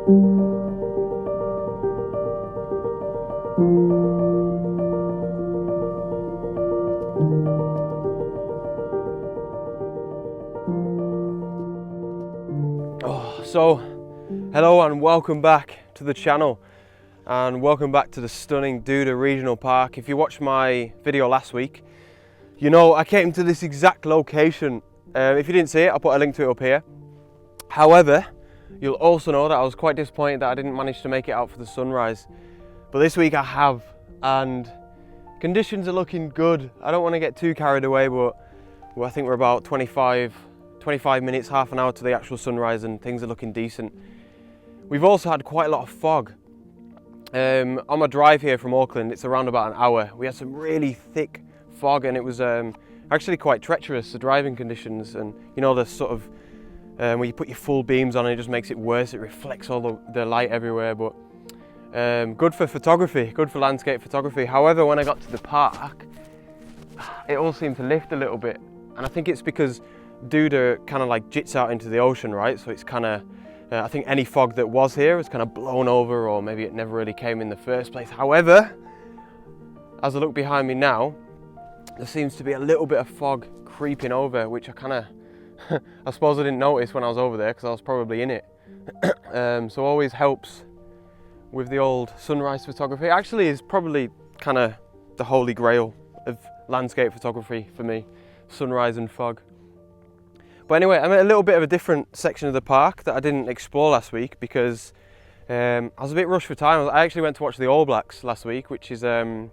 So hello and welcome back to the channel, and welcome back to the stunning Duda Regional Park. If you watched my video last week, you know I came to this exact location. If you didn't see it, I'll put a link to it up here. However, you'll also know that I was quite disappointed that I didn't manage to make it out for the sunrise. But this week I have, and conditions are looking good. I don't want to get too carried away, but I think we're about 25 minutes, half an hour to the actual sunrise, and things are looking decent. We've also had quite a lot of fog. On my drive here from Auckland, it's around about an hour. We had some really thick fog, and it was actually quite treacherous, the driving conditions. And you know, the sort of when you put your full beams on, it just makes it worse. It reflects all the light everywhere, but good for photography, good for landscape photography. However, when I got to the park, it all seemed to lift a little bit, and I think it's because Duda kind of like jits out into the ocean, right? So it's kind of, I think any fog that was here is kind of blown over, or maybe it never really came in the first place. However, as I look behind me now, there seems to be a little bit of fog creeping over, which I kind of, I suppose I didn't notice when I was over there because I was probably in it. So always helps with the old sunrise photography. Actually is probably kind of the holy grail of landscape photography for me, sunrise and fog. But anyway, I'm at a little bit of a different section of the park that I didn't explore last week because I was a bit rushed for time. I actually went to watch the All Blacks last week, which is, it's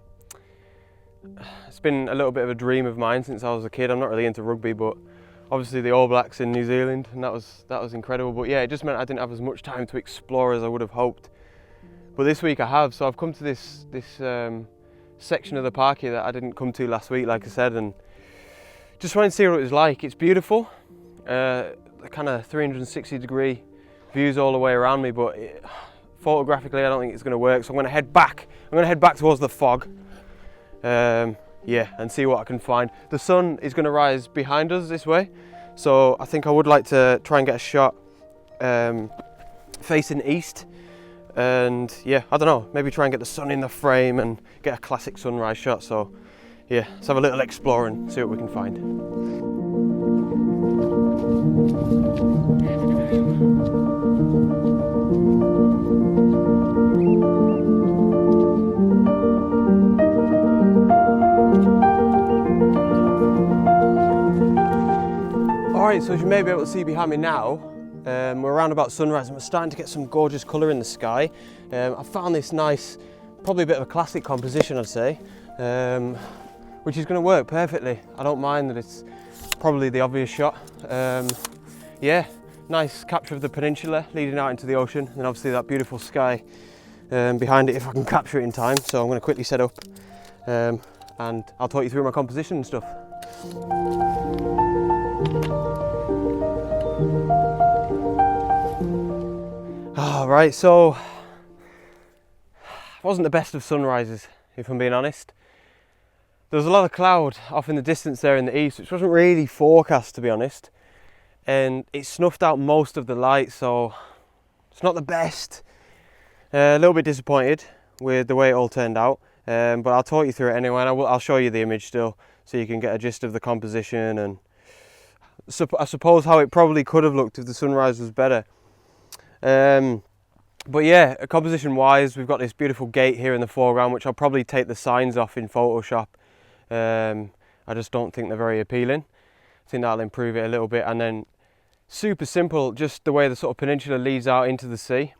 been a little bit of a dream of mine since I was a kid. I'm not really into rugby, but obviously the All Blacks in New Zealand, and that was incredible. But yeah, it just meant I didn't have as much time to explore as I would have hoped. But this week I have, so I've come to this section of the park here that I didn't come to last week, like I said, and just wanted to see what it was like. It's beautiful. Kind of 360-degree views all the way around me, but photographically I don't think it's going to work, so I'm going to head back. I'm going to head back towards the fog, yeah, and see what I can find. The sun is going to rise behind us this way, so I think I would like to try and get a shot facing east, and yeah, I don't know, maybe try and get the sun in the frame and get a classic sunrise shot. So yeah, let's have a little explore and see what we can find. Alright, so as you may be able to see behind me now, we're around about sunrise and we're starting to get some gorgeous colour in the sky. I found this nice, probably a bit of a classic composition, I'd say, which is going to work perfectly. I don't mind that it's probably the obvious shot. Yeah, nice capture of the peninsula leading out into the ocean, and obviously that beautiful sky behind it if I can capture it in time. So I'm going to quickly set up and I'll talk you through my composition and stuff. Alright, so it wasn't the best of sunrises, if I'm being honest. There was a lot of cloud off in the distance there in the east, which wasn't really forecast, to be honest, and it snuffed out most of the light, so it's not the best. A little bit disappointed with the way it all turned out, but I'll talk you through it anyway, and I'll show you the image still so you can get a gist of the composition and I suppose how it probably could have looked if the sunrise was better. But yeah, composition wise, we've got this beautiful gate here in the foreground, which I'll probably take the signs off in Photoshop. I just don't think they're very appealing. I think that'll improve it a little bit. And then super simple, just the way the sort of peninsula leads out into the sea,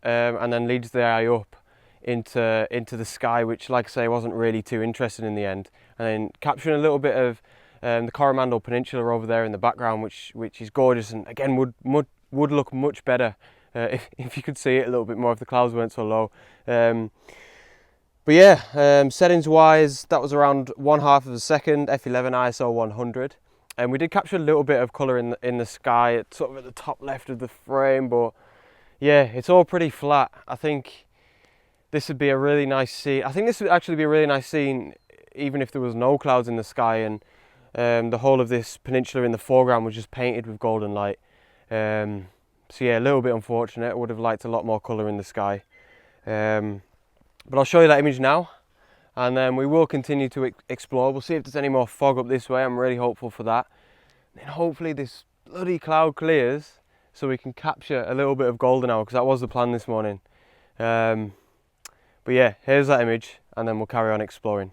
and then leads the eye up into the sky, which, like I say, wasn't really too interesting in the end. And then capturing a little bit of the Coromandel Peninsula over there in the background, which is gorgeous, and again would look much better if you could see it a little bit more if the clouds weren't so low. But yeah, settings wise, that was around 1/2 of a second, f11 ISO 100, and we did capture a little bit of colour in the sky, at sort of at the top left of the frame. But yeah, it's all pretty flat. I think this would be a really nice scene. I think this would actually be a really nice scene even if there was no clouds in the sky and the whole of this peninsula in the foreground was just painted with golden light. So yeah, a little bit unfortunate. I would have liked a lot more colour in the sky. But I'll show you that image now, and then we will continue to explore. We'll see if there's any more fog up this way. I'm really hopeful for that. And then hopefully this bloody cloud clears so we can capture a little bit of golden hour, because that was the plan this morning. But yeah, here's that image, and then we'll carry on exploring.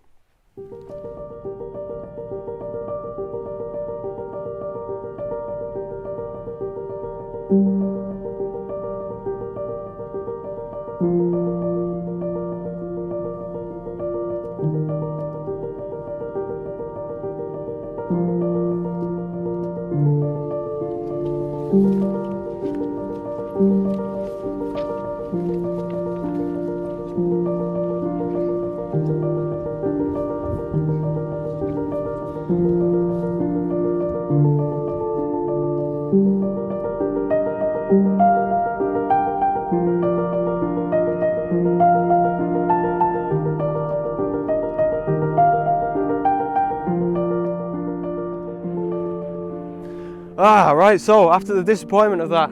Right, so after the disappointment of that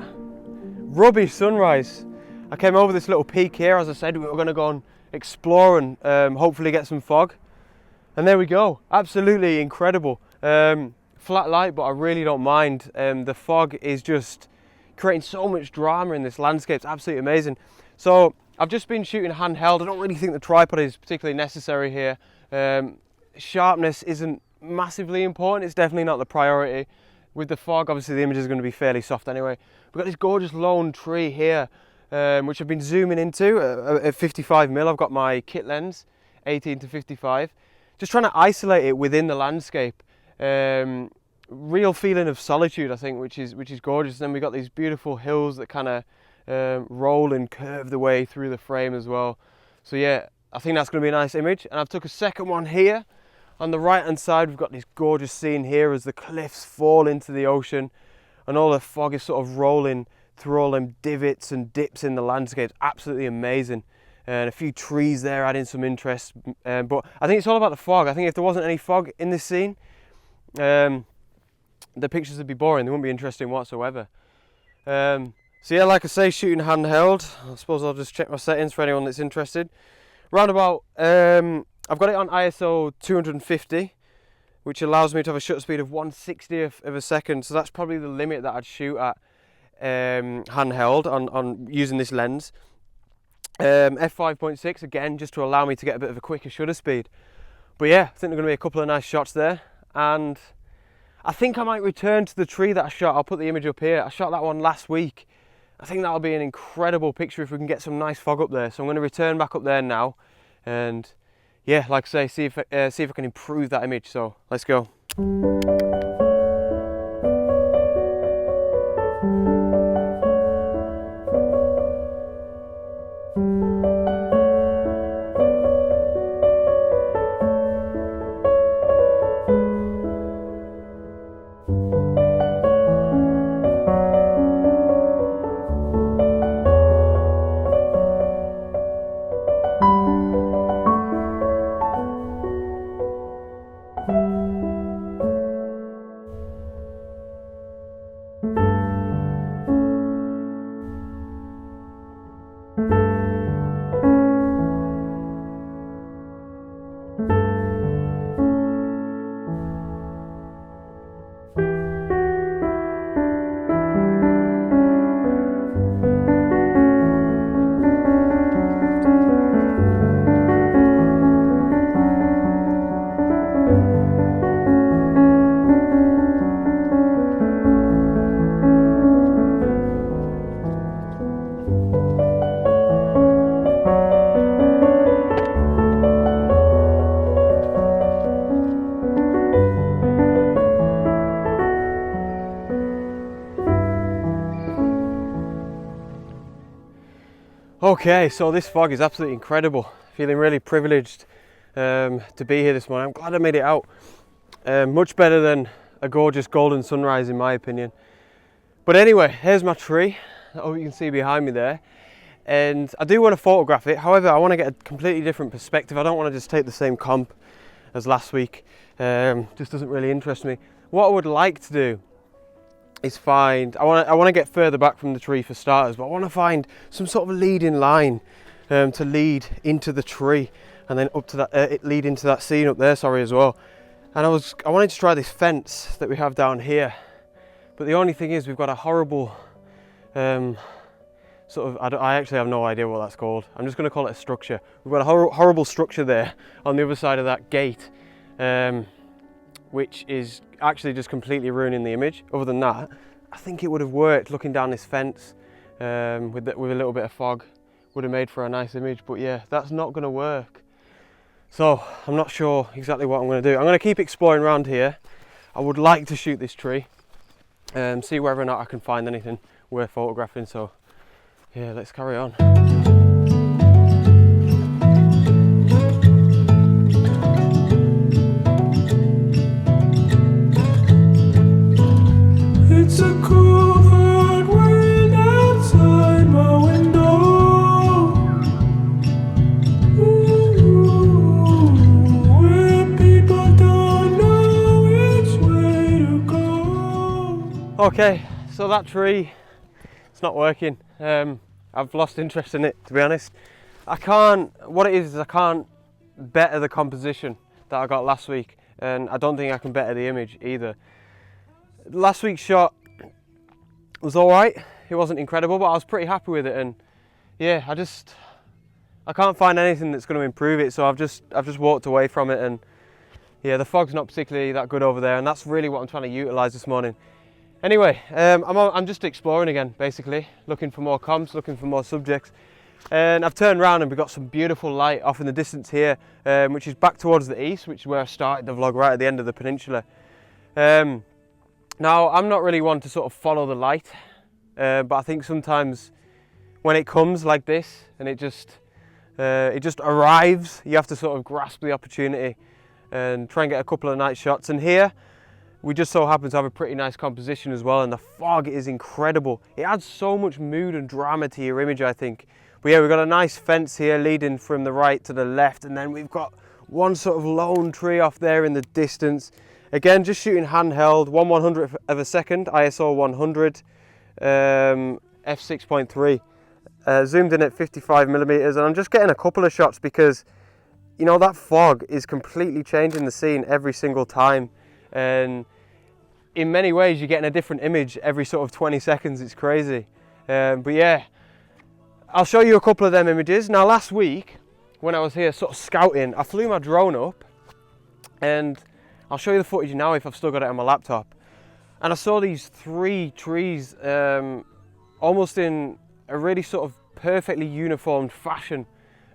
rubbish sunrise, I came over this little peak here. As I said, we were going to go and explore and hopefully get some fog. And there we go, absolutely incredible. Flat light, but I really don't mind. The fog is just creating so much drama in this landscape. It's absolutely amazing. So I've just been shooting handheld. I don't really think the tripod is particularly necessary here. Sharpness isn't massively important. It's definitely not the priority. With the fog, obviously the image is going to be fairly soft anyway. We've got this gorgeous lone tree here, which I've been zooming into at 55mm. I've got my kit lens, 18 to 55. Just trying to isolate it within the landscape. Real feeling of solitude, I think, which is gorgeous. And then we've got these beautiful hills that kind of roll and curve the way through the frame as well. So yeah, I think that's going to be a nice image. And I've took a second one here. On the right hand side, we've got this gorgeous scene here as the cliffs fall into the ocean and all the fog is sort of rolling through all them divots and dips in the landscape. It's absolutely amazing. And a few trees there adding some interest. But I think it's all about the fog. I think if there wasn't any fog in this scene, the pictures would be boring. They wouldn't be interesting whatsoever. So yeah, like I say, shooting handheld. I suppose I'll just check my settings for anyone that's interested. Round about, I've got it on ISO 250, which allows me to have a shutter speed of 1/60th of a second. So that's probably the limit that I'd shoot at handheld on using this lens. F5.6 again, just to allow me to get a bit of a quicker shutter speed. But yeah, I think there are going to be a couple of nice shots there. And I think I might return to the tree that I shot. I'll put the image up here. I shot that one last week. I think that'll be an incredible picture if we can get some nice fog up there. So I'm going to return back up there now. And yeah, like I say, see if I can improve that image. So let's go. Okay, so this fog is absolutely incredible. Feeling really privileged to be here this morning. I'm glad I made it out. Much better than a gorgeous golden sunrise in my opinion. But anyway, here's my tree. I hope you can see behind me there. And I do want to photograph it. However, I want to get a completely different perspective. I don't want to just take the same comp as last week. Just doesn't really interest me. What I would like to do is find, I want to get further back from the tree for starters, but I want to find some sort of leading line to lead into the tree, and then up to that, lead into that scene up there, sorry, as well. And I wanted to try this fence that we have down here, but the only thing is we've got a horrible sort of, I actually have no idea what that's called. I'm just going to call it a structure. We've got a horrible structure there on the other side of that gate, which is actually just completely ruining the image. Other than that, I think it would have worked looking down this fence with a little bit of fog. Would have made for a nice image, but yeah, that's not going to work. So I'm not sure exactly what I'm going to do. I'm going to keep exploring around here. I would like to shoot this tree and see whether or not I can find anything worth photographing. So yeah, let's carry on. It's a cool hard wind outside my window. Ooh, when people don't know which way to go. Okay, so that tree, it's not working. I've lost interest in it, to be honest. What it is I can't better the composition that I got last week, and I don't think I can better the image either. Last week's shot was all right. It wasn't incredible, but I was pretty happy with it. And yeah, I can't find anything that's going to improve it. So I've just walked away from it. And yeah, the fog's not particularly that good over there, and that's really what I'm trying to utilize this morning. Anyway, I'm just exploring again, basically, looking for more comps, looking for more subjects. And I've turned around and we've got some beautiful light off in the distance here, which is back towards the east, which is where I started the vlog, right at the end of the peninsula. Now, I'm not really one to sort of follow the light, but I think sometimes when it comes like this and it just arrives, you have to sort of grasp the opportunity and try and get a couple of nice shots. And here, we just so happen to have a pretty nice composition as well, and the fog is incredible. It adds so much mood and drama to your image, I think. But yeah, we've got a nice fence here leading from the right to the left, and then we've got one sort of lone tree off there in the distance. Again, just shooting handheld, 1/100th of a second, ISO 100, f6.3. Zoomed in at 55mm, and I'm just getting a couple of shots because, you know, that fog is completely changing the scene every single time. And in many ways, you're getting a different image every sort of 20 seconds. It's crazy. But yeah, I'll show you a couple of them images. Now, last week, when I was here sort of scouting, I flew my drone up, and I'll show you the footage now if I've still got it on my laptop. And I saw these 3 trees almost in a really sort of perfectly uniformed fashion.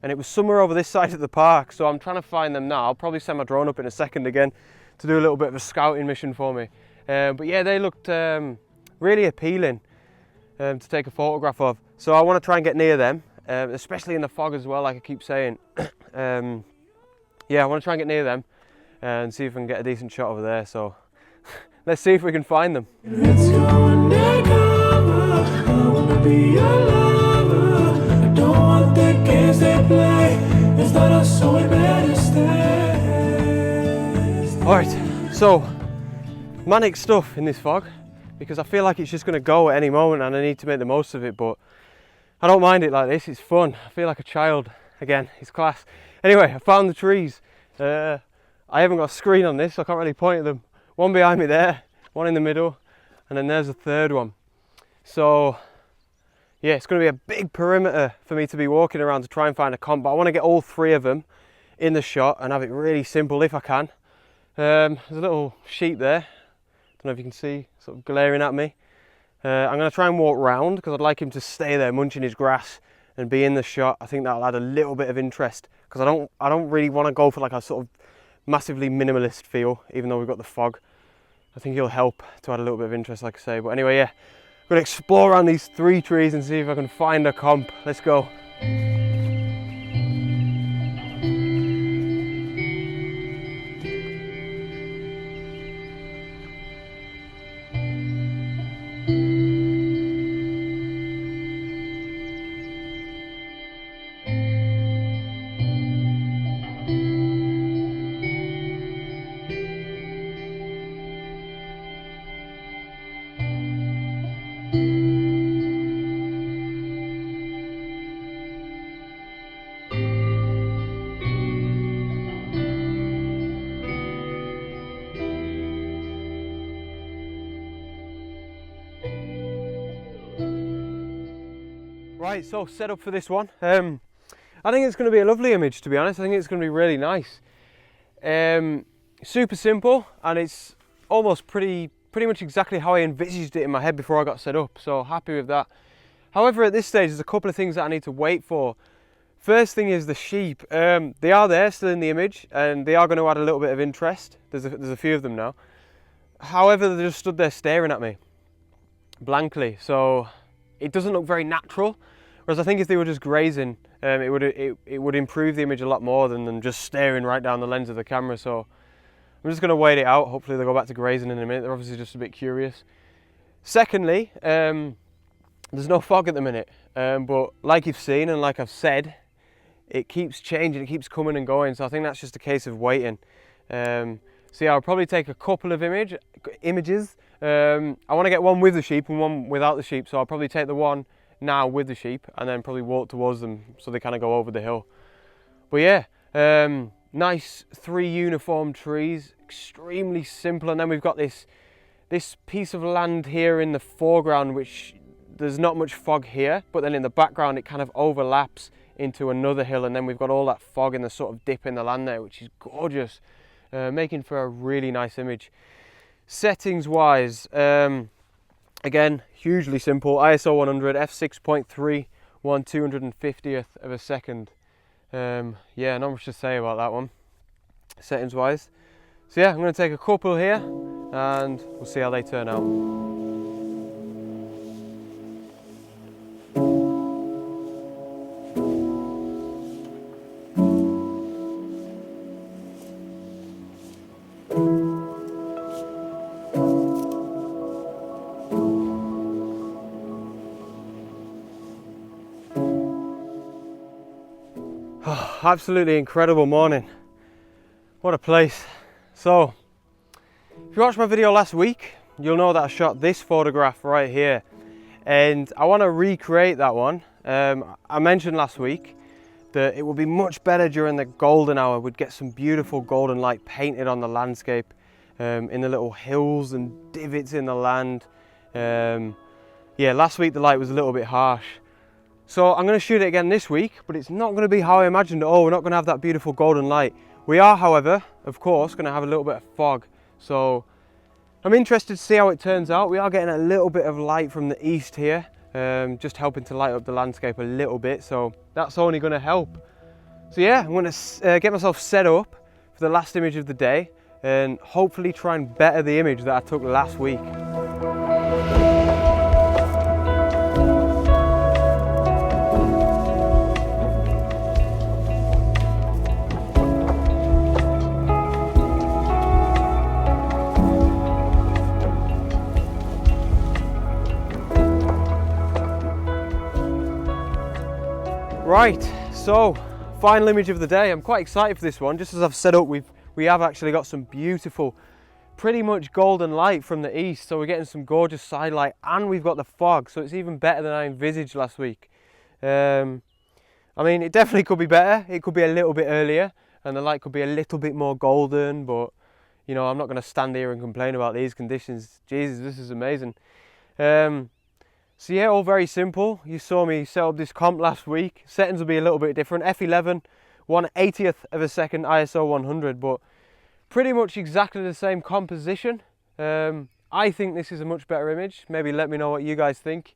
And it was somewhere over this side of the park. So I'm trying to find them now. I'll probably send my drone up in a second again to do a little bit of a scouting mission for me. But yeah, they looked really appealing to take a photograph of. So I want to try and get near them, especially in the fog as well, like I keep saying. Yeah, I want to try and get near them and see if I can get a decent shot over there. So let's see if we can find them. Let's go undercover. I wanna be your lover. I don't want the games they play. It's not us, so we better stay. Alright, so manic stuff in this fog, because I feel like it's just going to go at any moment and I need to make the most of it, but I don't mind it like this. It's fun. I feel like a child again. It's class. Anyway, I found the trees. I haven't got a screen on this, so I can't really point at them. One behind me there, one in the middle, and then there's a third one. So yeah, it's going to be a big perimeter for me to be walking around to try and find a comp, but I want to get all 3 of them in the shot and have it really simple if I can. There's a little sheep there, don't know if you can see, sort of glaring at me. I'm going to try and walk round because I'd like him to stay there munching his grass and be in the shot. I think that'll add a little bit of interest, because I don't really want to go for like a sort of massively minimalist feel, even though we've got the fog. I think he'll help to add a little bit of interest, like I say. But anyway, yeah, I'm going to explore around these 3 trees and see if I can find a comp. Let's go. Right, so set up for this one. I think it's going to be a lovely image, to be honest. I think it's going to be really nice. Super simple, and it's almost pretty much exactly how I envisaged it in my head before I got set up, so happy with that. However, at this stage there's a couple of things that I need to wait for. First thing is the sheep. They are there still in the image, and they are going to add a little bit of interest. There's a few of them now. However, they just stood there staring at me blankly, so it doesn't look very natural. Whereas I think if they were just grazing, it would improve the image a lot more than them just staring right down the lens of the camera. So I'm just going to wait it out. Hopefully they'll go back to grazing in a minute. They're obviously just a bit curious. Secondly, there's no fog at the minute, but like you've seen and like I've said, it keeps changing, it keeps coming and going. So I think that's just a case of waiting. So yeah, I'll probably take a couple of images. I want to get one with the sheep and one without the sheep, so I'll probably take the one now with the sheep and then probably walk towards them so they kind of go over the hill. But yeah, nice 3 uniform trees, extremely simple. And then we've got this piece of land here in the foreground, which there's not much fog here, but then in the background it kind of overlaps into another hill, and then we've got all that fog and the sort of dip in the land there, which is gorgeous, making for a really nice image. Settings wise, again, hugely simple. ISO 100, f6.3, 1/250th of a second. Yeah, not much to say about that one, settings wise. So yeah, I'm going to take a couple here and we'll see how they turn out. Oh, absolutely incredible morning. What a place. So, if you watched my video last week, you'll know that I shot this photograph right here. And I want to recreate that one. I mentioned last week that it would be much better during the golden hour. We'd get some beautiful golden light painted on the landscape, in the little hills and divots in the land. Yeah, last week the light was a little bit harsh. So I'm going to shoot it again this week, but it's not going to be how I imagined it. Oh, we're not going to have that beautiful golden light. We are, however, of course, going to have a little bit of fog. So I'm interested to see how it turns out. We are getting a little bit of light from the east here, just helping to light up the landscape a little bit. So that's only going to help. So yeah, I'm going to get myself set up for the last image of the day and hopefully try and better the image that I took last week. Right, so final image of the day. I'm quite excited for this one. Just as I've set up, we have actually got some beautiful, pretty much golden light from the east. So we're getting some gorgeous side light, and we've got the fog, so it's even better than I envisaged last week. I mean, it definitely could be better. It could be a little bit earlier, and the light could be a little bit more golden. But you know, I'm not going to stand here and complain about these conditions. Jesus, this is amazing. So yeah, all very simple. You saw me set up this comp last week. Settings will be a little bit different. F11, 1/80th of a second, ISO 100, but pretty much exactly the same composition. I think this is a much better image. Maybe let me know what you guys think.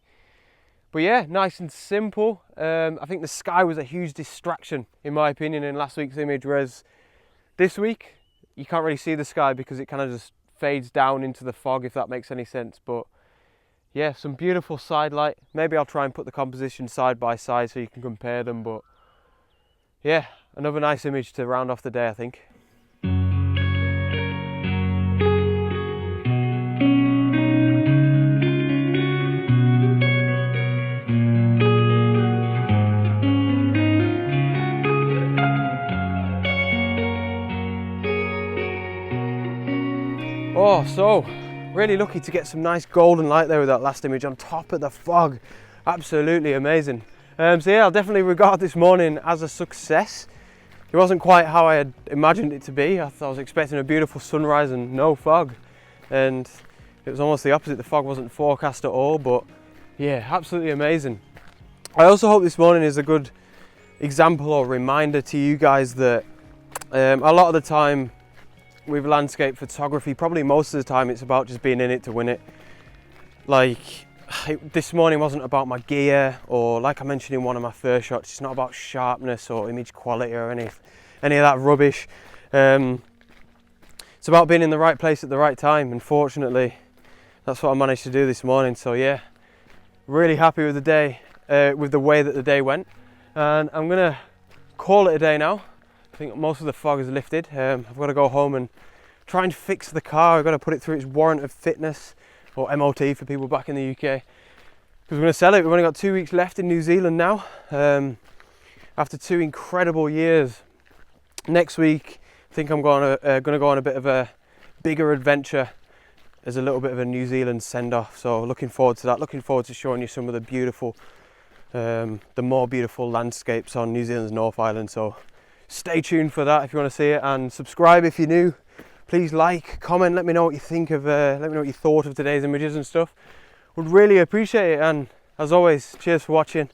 But yeah, nice and simple. I think the sky was a huge distraction, in my opinion, in last week's image, whereas this week, you can't really see the sky because it kind of just fades down into the fog, if that makes any sense. But yeah, some beautiful side light. Maybe I'll try and put the composition side by side so you can compare them. But yeah, another nice image to round off the day, I think. Oh, so really lucky to get some nice golden light there with that last image on top of the fog. Absolutely amazing. So yeah, I'll definitely regard this morning as a success. It wasn't quite how I had imagined it to be. I was expecting a beautiful sunrise and no fog, and it was almost the opposite. The fog wasn't forecast at all, but yeah, absolutely amazing. I also hope this morning is a good example or reminder to you guys that a lot of the time with landscape photography, probably most of the time, it's about just being in it to win it. Like, this morning wasn't about my gear, or like I mentioned in one of my first shots, it's not about sharpness or image quality or any of that rubbish. It's about being in the right place at the right time, and fortunately that's what I managed to do this morning. So yeah, really happy with the day, with the way that the day went, and I'm gonna call it a day now. I think most of the fog is lifted. I've got to go home and try and fix the car. I've got to put it through its warrant of fitness, or MOT for people back in the UK, because we're going to sell it. We've only got 2 weeks left in New Zealand now, after 2 incredible years. Next week I think I'm going to go on a bit of a bigger adventure as a little bit of a New Zealand send-off, so looking forward to that. Looking forward to showing you some of the beautiful, the more beautiful landscapes on New Zealand's North Island. So stay tuned for that if you want to see it, and subscribe if you're new. Please like, comment, let me know what you think of, let me know what you thought of today's images and stuff. Would really appreciate it, and as always, cheers for watching,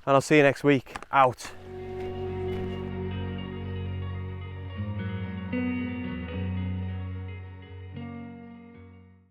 and I'll see you next week. Out.